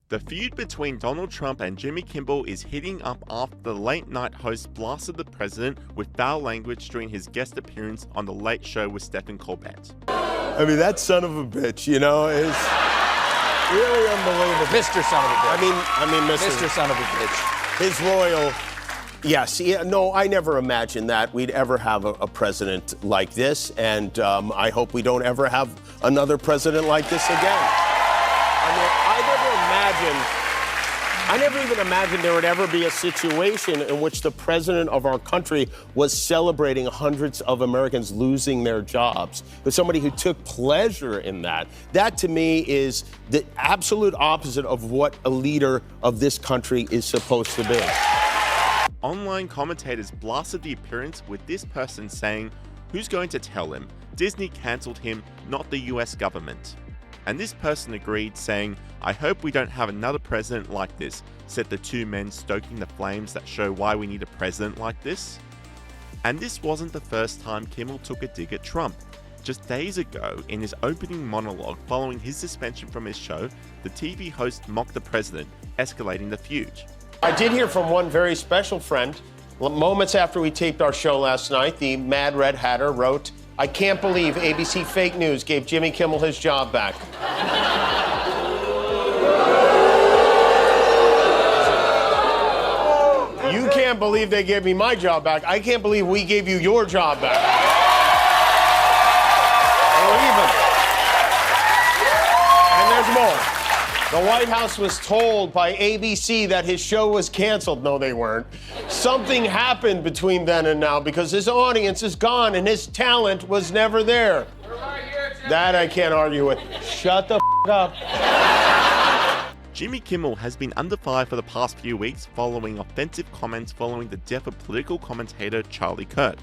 The feud between Donald Trump and Jimmy Kimmel is heating up after the late-night host blasted the president with foul language during his guest appearance on The Late Show with Stephen Colbert. I mean, that son of a bitch, you know, is really unbelievable. Mr. Son of a bitch. I mean, Mr. Son of a bitch. His royal... Yes, yeah, no, I never imagined that we'd ever have a president like this, and I hope we don't ever have another president like this again. I mean, I never even imagined there would ever be a situation in which the president of our country was celebrating hundreds of Americans losing their jobs. There's somebody who took pleasure in that. That, to me, is the absolute opposite of what a leader of this country is supposed to be. Online commentators blasted the appearance with this person saying, "Who's going to tell him? Disney cancelled him, not the US government." And this person agreed, saying, "I hope we don't have another president like this," said the two men, stoking the flames that show why we need a president like this. And this wasn't the first time Kimmel took a dig at Trump. Just days ago, in his opening monologue following his suspension from his show, the TV host mocked the president, escalating the feud. I did hear from one very special friend. Moments after we taped our show last night, the Mad Red Hatter wrote, "I can't believe ABC fake news gave Jimmy Kimmel his job back." You can't believe they gave me my job back. I can't believe we gave you your job back. Or even. And there's more. The White House was told by ABC that his show was canceled. No, they weren't. Something happened between then and now because his audience is gone and his talent was never there. That I can't argue with. Shut the up. Jimmy Kimmel has been under fire for the past few weeks following offensive comments following the death of political commentator Charlie Kirk.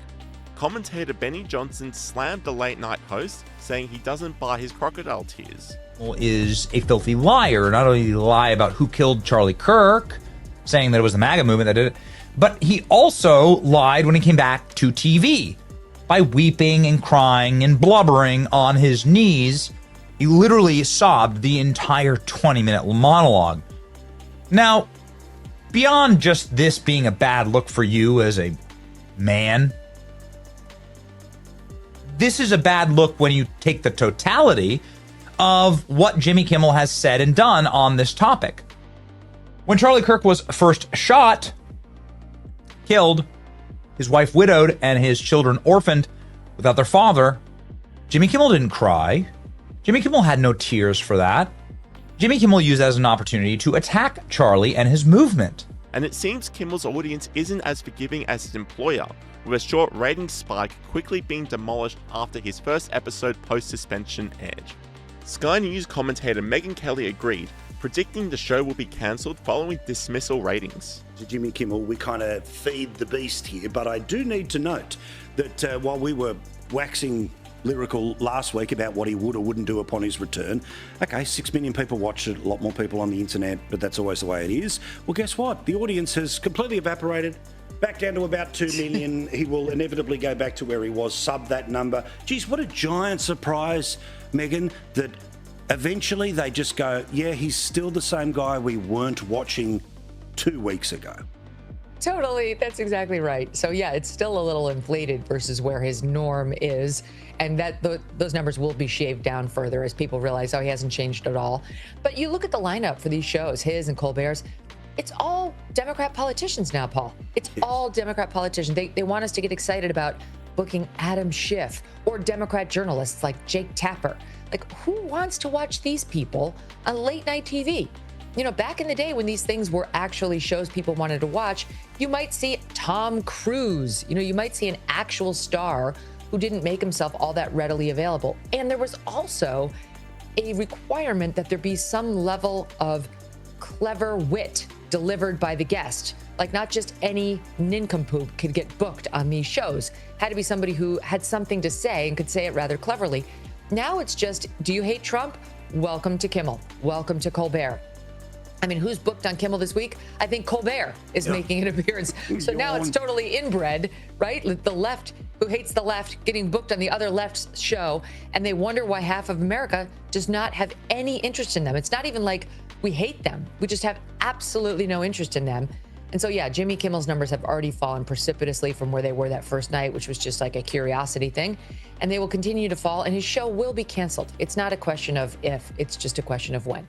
Commentator Benny Johnson slammed the late-night host, saying he doesn't buy his crocodile tears. Is a filthy liar. Not only did he lie about who killed Charlie Kirk, saying that it was the MAGA movement that did it, but he also lied when he came back to TV by weeping and crying and blubbering on his knees. He literally sobbed the entire 20-minute monologue. Now, beyond just this being a bad look for you as a man, this is a bad look when you take the totality of what Jimmy Kimmel has said and done on this topic. When Charlie Kirk was first shot, killed, his wife widowed, and his children orphaned without their father, Jimmy Kimmel didn't cry. Jimmy Kimmel had no tears for that. Jimmy Kimmel used that as an opportunity to attack Charlie and his movement. And it seems Kimmel's audience isn't as forgiving as his employer, with a short ratings spike quickly being demolished after his first episode post-suspension aired. Sky News commentator Megyn Kelly agreed, predicting the show will be cancelled following dismissal ratings. To Jimmy Kimmel, we kind of feed the beast here, but I do need to note that while we were waxing lyrical last week about what he would or wouldn't do upon his return, okay, 6 million people watched it, a lot more people on the internet, but that's always the way it is. Well, guess what? The audience has completely evaporated. Back down to about 2 million. He will inevitably go back to where he was, sub that number. Geez, what a giant surprise, Megyn, that eventually they just go, yeah, he's still the same guy we weren't watching 2 weeks ago. Totally. That's exactly right. So, yeah, it's still a little inflated versus where his norm is. And that those numbers will be shaved down further as people realize, oh, he hasn't changed at all. But you look at the lineup for these shows, his and Colbert's, it's all Democrat politicians now, Paul. It's all Democrat politicians. They want us to get excited about booking Adam Schiff or Democrat journalists like Jake Tapper. Like, who wants to watch these people on late night TV? You know, back in the day when these things were actually shows people wanted to watch, you might see Tom Cruise. You know, you might see an actual star who didn't make himself all that readily available. And there was also a requirement that there be some level of clever wit delivered by the guest. Like, not just any nincompoop could get booked on these shows. Had to be somebody who had something to say and could say it rather cleverly. Now it's just, do you hate Trump? Welcome to Kimmel. Welcome to Colbert. I mean, who's booked on Kimmel this week? I think Colbert is making an appearance. So now it's totally inbred, right? The left, who hates the left, getting booked on the other left's show. And they wonder why half of America does not have any interest in them. It's not even like We hate them. We just have absolutely no interest in them. And so, yeah, Jimmy Kimmel's numbers have already fallen precipitously from where they were that first night, which was just like a curiosity thing. And they will continue to fall, and his show will be canceled. It's not a question of if, it's just a question of when.